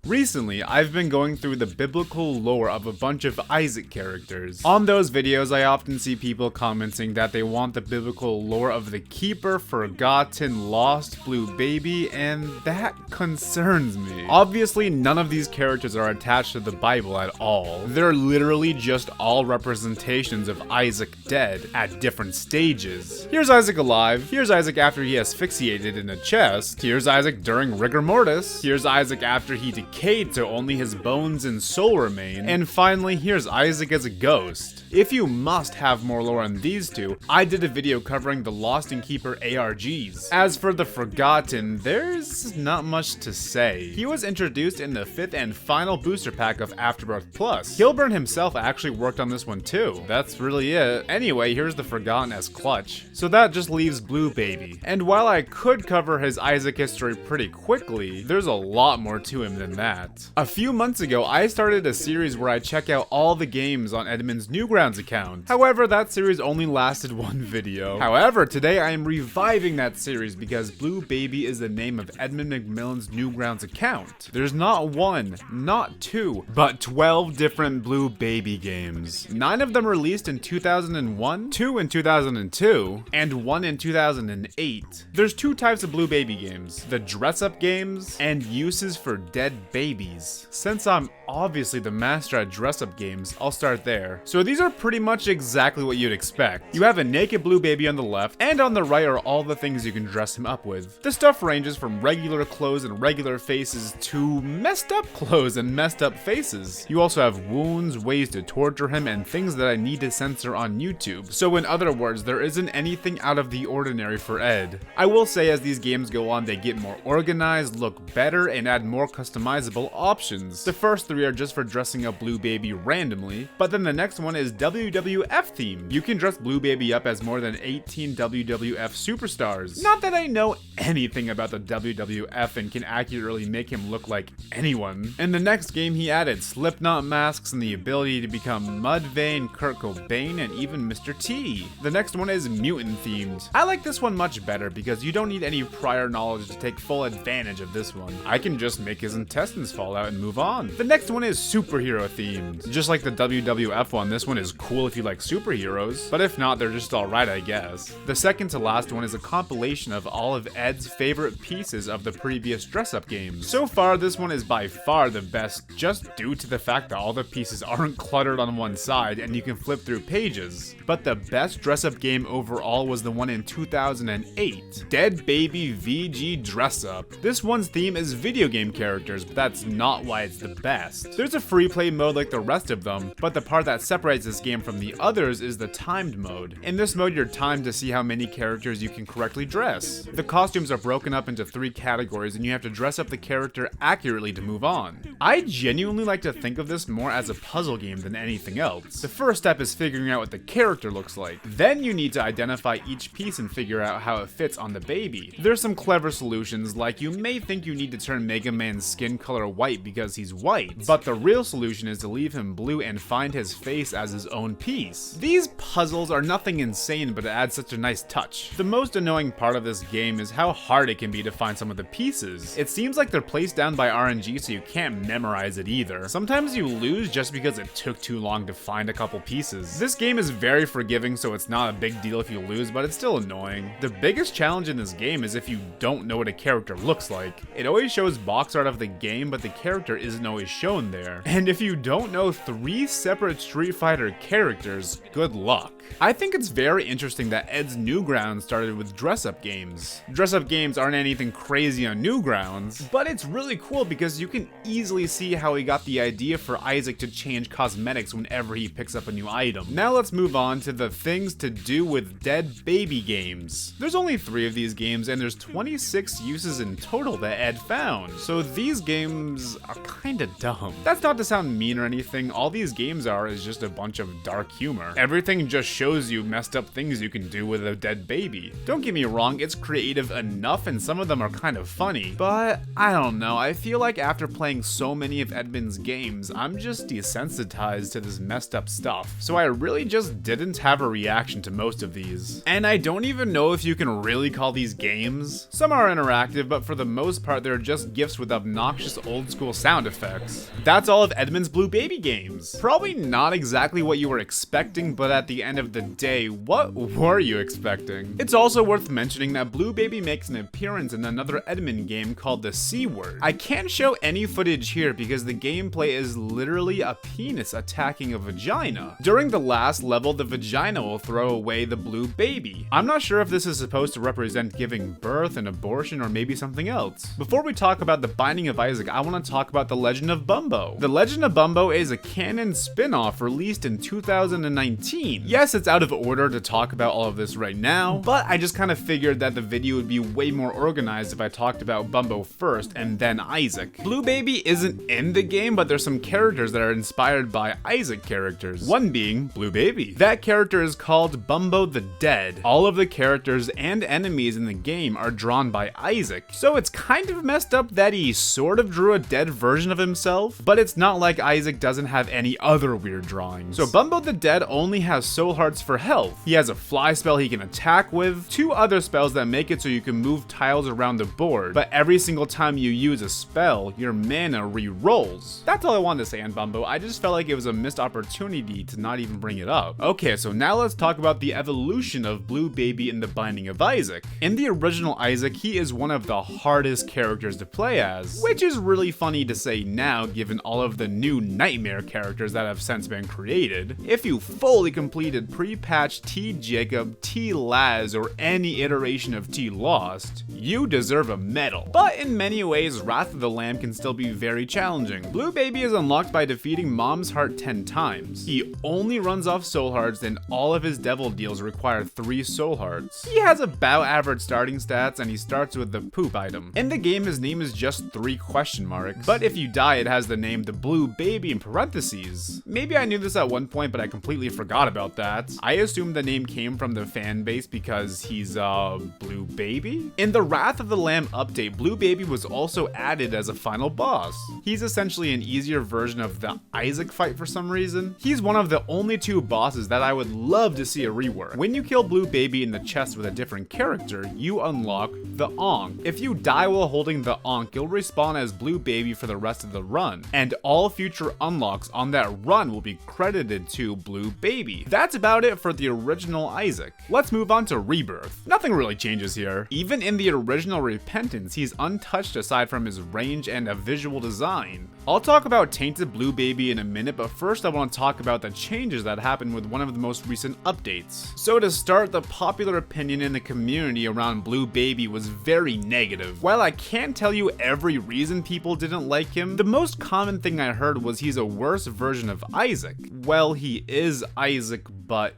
Recently, I've been going through the biblical lore of a bunch of Isaac characters. On those videos, I often see people commenting that they want the biblical lore of the Keeper, Forgotten, Lost, Blue Baby, and that concerns me. Obviously, none of these characters are attached to the Bible at all. They're literally just all representations of Isaac dead at different stages. Here's Isaac alive, here's Isaac after he asphyxiated in a chest, here's Isaac during rigor mortis, here's Isaac after he decayed so only his bones and soul remain, and finally here's Isaac as a ghost. If you must have more lore on these two, I did a video covering the Lost and Keeper ARGs. As for the Forgotten, there's not much to say. He was introduced in the 5th and final booster pack of Afterbirth Plus. Keelvin himself actually worked on this one too. That's really it. Anyway, here's the Forgotten as Clutch. So that just leaves Blue Baby. And while I could cover his Isaac history pretty quickly, there's a lot more to him than that. A few months ago, I started a series where I check out all the games on Edmund's Newgrounds account. However, that series only lasted one video. However, today I am reviving that series because Blue Baby is the name of Edmund McMillan's Newgrounds account. There's not one, not two, but 12 different Blue Baby games. 9 of them released in 2001, 2 in 2002, and 1 in 2008. There's 2 types of Blue Baby games, the dress-up games and uses for dead babies. Since I'm obviously the master at dress-up games, I'll start there. So these are pretty much exactly what you'd expect. You have a naked Blue Baby on the left, and on the right are all the things you can dress him up with. The stuff ranges from regular clothes and regular faces to messed up clothes and messed up faces. You also have wounds, ways to torture him, and things that I need to censor on YouTube. So in other words, there isn't anything out of the ordinary for Ed. I will say as these games go on, they get more organized, look better, and add more customizable options. The first 3 are just for dressing up Blue Baby randomly, but then the next one is WWF themed. You can dress Blue Baby up as more than 18 WWF superstars. Not that I know anything about the WWF and can accurately make him look like anyone. In the next game, he added Slipknot masks and the ability to become Mudvayne, Kurt Cobain, and even Mr. T. The next one is mutant themed. I like this one much better because you don't need any prior knowledge to take full advantage of this one. I can just make his intestines fall out and move on. The next one is superhero themed. Just like the WWF one, this one is cool if you like superheroes, but if not, they're just alright, I guess. The second to last one is a compilation of all of Ed's favorite pieces of the previous dress-up games. So far, this one is by far the best, just due to the fact that all the pieces aren't cluttered on one side and you can flip through pages. But the best dress-up game overall was the one in 2008, Dead Baby VG Dress Up. This one's theme is video game characters, but that's not why it's the best. There's a free play mode like the rest of them, but the part that separates this game from the others is the timed mode. In this mode, you're timed to see how many characters you can correctly dress. The costumes are broken up into 3 categories and you have to dress up the character accurately to move on. I genuinely like to think of this more as a puzzle game than anything else. The first step is figuring out what the character looks like. Then you need to identify each piece and figure out how it fits on the baby. There's some clever solutions, like you may think you need to turn Mega Man's skin color white because he's white, but the real solution is to leave him blue and find his face as his own piece. These puzzles are nothing insane, but it adds such a nice touch. The most annoying part of this game is how hard it can be to find some of the pieces. It seems like they're placed down by RNG so you can't memorize it either. Sometimes you lose just because it took too long to find a couple pieces. This game is very forgiving, so it's not a big deal if you lose, but it's still annoying. The biggest challenge in this game is if you don't know what a character looks like. It always shows box art of the game, but the character isn't always shown there. And if you don't know 3 separate Street Fighter characters, good luck. I think it's very interesting that Ed's Newgrounds started with dress-up games. Dress-up games aren't anything crazy on Newgrounds, but it's really cool because you can easily see how he got the idea for Isaac to change cosmetics whenever he picks up a new item. Now let's move on to the things to do with Dead Baby games. There's only 3 of these games and there's 26 uses in total that Ed found, so these games are kinda dumb. That's not to sound mean or anything, all these games are is just a bunch of dark humor. Everything just shows you messed up things you can do with a dead baby. Don't get me wrong, it's creative enough and some of them are kind of funny, but I don't know, I feel like after playing so many of Edmund's games, I'm just desensitized to this messed up stuff, so I really just didn't have a reaction to most of these. And I don't even know if you can really call these games. Some are interactive, but for the most part they're just gifs with obnoxious most old school sound effects. That's all of Edmund's Blue Baby games. Probably not exactly what you were expecting, but at the end of the day, what were you expecting? It's also worth mentioning that Blue Baby makes an appearance in another Edmund game called the C Word. I can't show any footage here because the gameplay is literally a penis attacking a vagina. During the last level, the vagina will throw away the Blue Baby. I'm not sure if this is supposed to represent giving birth, an abortion, or maybe something else. Before we talk about the Binding of Isaac, I want to talk about The Legend of Bumbo. The Legend of Bumbo is a canon spin-off released in 2019. Yes, it's out of order to talk about all of this right now, but I just kind of figured that the video would be way more organized if I talked about Bumbo first and then Isaac. Blue Baby isn't in the game, but there's some characters that are inspired by Isaac characters. One being Blue Baby. That character is called Bumbo the Dead. All of the characters and enemies in the game are drawn by Isaac, so it's kind of messed up that he sort of drew a dead version of himself, but it's not like Isaac doesn't have any other weird drawings. So Bumbo the Dead only has soul hearts for health. He has a fly spell he can attack with, two other spells that make it so you can move tiles around the board, but every single time you use a spell, your mana re-rolls. That's all I wanted to say on Bumbo. I just felt like it was a missed opportunity to not even bring it up. Okay, so now let's talk about the evolution of Blue Baby in the Binding of Isaac. In the original Isaac, he is one of the hardest characters to play as, which is really funny to say now given all of the new nightmare characters that have since been created. If you fully completed pre-patch T Jacob, T Laz, or any iteration of T Lost, you deserve a medal. But in many ways, Wrath of the Lamb can still be very challenging. Blue Baby is unlocked by defeating Mom's Heart 10 times. He only runs off soul hearts, and all of his devil deals require 3 soul hearts. He has about average starting stats, and he starts with the poop item. In the game, his name is just 3 question marks, but if you die, it has the name the Blue Baby in parentheses. Maybe I knew this at one point, but I completely forgot about that. I assumed the name came from the fan base because he's Blue Baby? In the Wrath of the Lamb update, Blue Baby was also added as a final boss. He's essentially an easier version of the Isaac fight for some reason. He's one of the only 2 bosses that I would love to see a rework. When you kill Blue Baby in the chest with a different character, you unlock the Ankh. If you die while holding the Ankh, you'll respawn as Blue Baby for the rest of the run, and all future unlocks on that run will be credited to Blue Baby. That's about it for the original Isaac. Let's move on to Rebirth. Nothing really changes here. Even in the original Repentance, he's untouched aside from his range and a visual design. I'll talk about Tainted Blue Baby in a minute, but first I want to talk about the changes that happened with one of the most recent updates. So to start, the popular opinion in the community around Blue Baby was very negative. While I can't tell you every reason people didn't like him, the most common thing I heard was he's a worse version of Isaac. Well, he is Isaac, but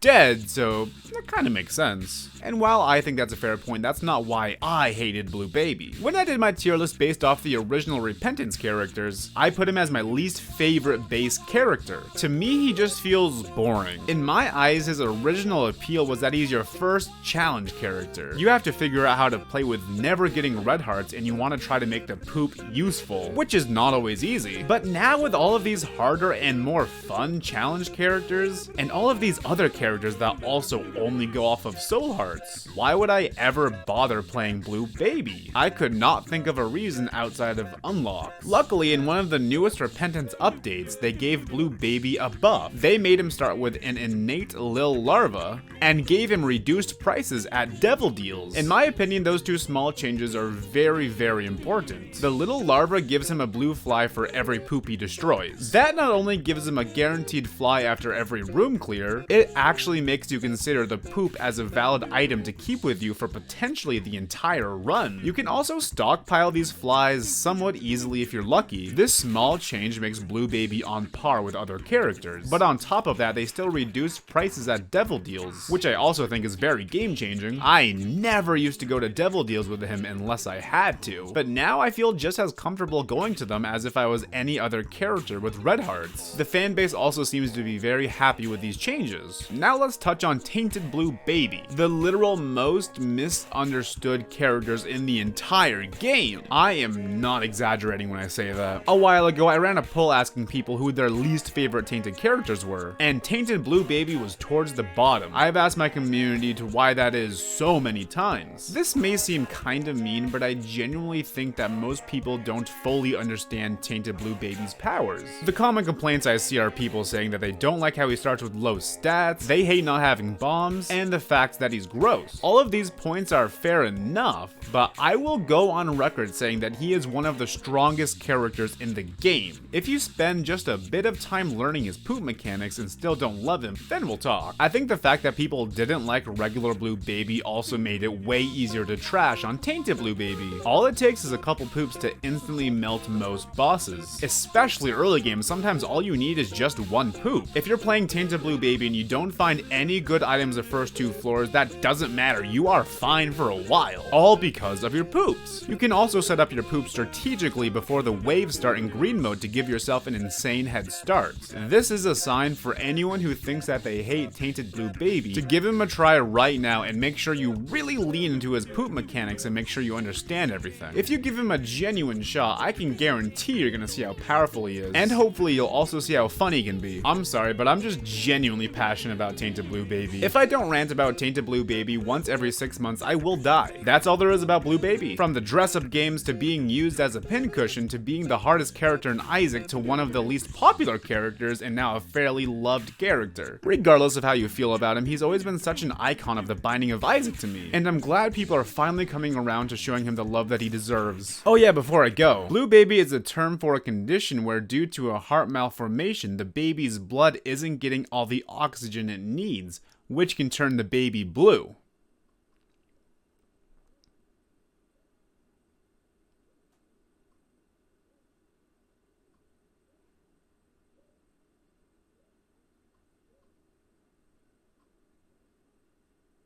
dead, so that kind of makes sense. And while I think that's a fair point, that's not why I hated Blue Baby. When I did my tier list based off the original Repentance characters, I put him as my least favorite base character. To me, he just feels boring. In my eyes, his original appeal was that he's your first challenge character. You have to figure out how to play with never getting red hearts, and you want to try to make the poop useful, which is not always easy. But now with all of these harder and more fun challenge characters, and all of these other characters that also only go off of soul hearts, why would I ever bother playing Blue Baby? I could not think of a reason outside of unlocks. Luckily, in one of the newest Repentance updates, they gave Blue Baby a buff. They made him start with an innate lil larva and gave him reduced prices at devil deals. In my opinion, those 2 small changes are very, very important. The little larva gives him a blue fly for every poop he destroys. That not only gives him a guaranteed fly after every room clear, it actually makes you consider the poop as a valid item to keep with you for potentially the entire run. You can also stockpile these flies somewhat easily if you're lucky. This small change makes Blue Baby on par with other characters. But on top of that, they still reduce prices at devil deals, which I also think is very game changing. I never used to go to devil deals with him unless I had to, but now I feel just as comfortable going to them as if I was any other character with red hearts. The fan base also seems to be very happy with these changes. Now Now let's touch on Tainted Blue Baby, the literal most misunderstood characters in the entire game. I am not exaggerating when I say that. A while ago, I ran a poll asking people who their least favorite Tainted characters were, and Tainted Blue Baby was towards the bottom. I've asked my community to why that is so many times. This may seem kinda mean, but I genuinely think that most people don't fully understand Tainted Blue Baby's powers. The common complaints I see are people saying that they don't like how he starts with low stats, they hate not having bombs, and the fact that he's gross. All of these points are fair enough, but I will go on record saying that he is one of the strongest characters in the game. If you spend just a bit of time learning his poop mechanics and still don't love him, then we'll talk. I think the fact that people didn't like regular Blue Baby also made it way easier to trash on Tainted Blue Baby. All it takes is a couple poops to instantly melt most bosses. Especially early games, sometimes all you need is just one poop. If you're playing Tainted Blue Baby and you don't find any good items the first 2 floors, that doesn't matter, you are fine for a while. All because of your poops. You can also set up your poops strategically before the waves start in green mode to give yourself an insane head start. This is a sign for anyone who thinks that they hate Tainted Blue Baby to give him a try right now and make sure you really lean into his poop mechanics and make sure you understand everything. If you give him a genuine shot, I can guarantee you're gonna see how powerful he is. And hopefully you'll also see how fun he can be. I'm sorry, but I'm just genuinely passionate about Tainted Blue Baby. If I don't rant about Tainted Blue Baby once every 6 months, I will die. That's all there is about Blue Baby. From the dress-up games to being used as a pincushion to being the hardest character in Isaac to one of the least popular characters and now a fairly loved character. Regardless of how you feel about him, he's always been such an icon of the Binding of Isaac to me, and I'm glad people are finally coming around to showing him the love that he deserves. Oh yeah, before I go, Blue Baby is a term for a condition where due to a heart malformation, the baby's blood isn't getting all the oxygen it needs, which can turn the baby blue.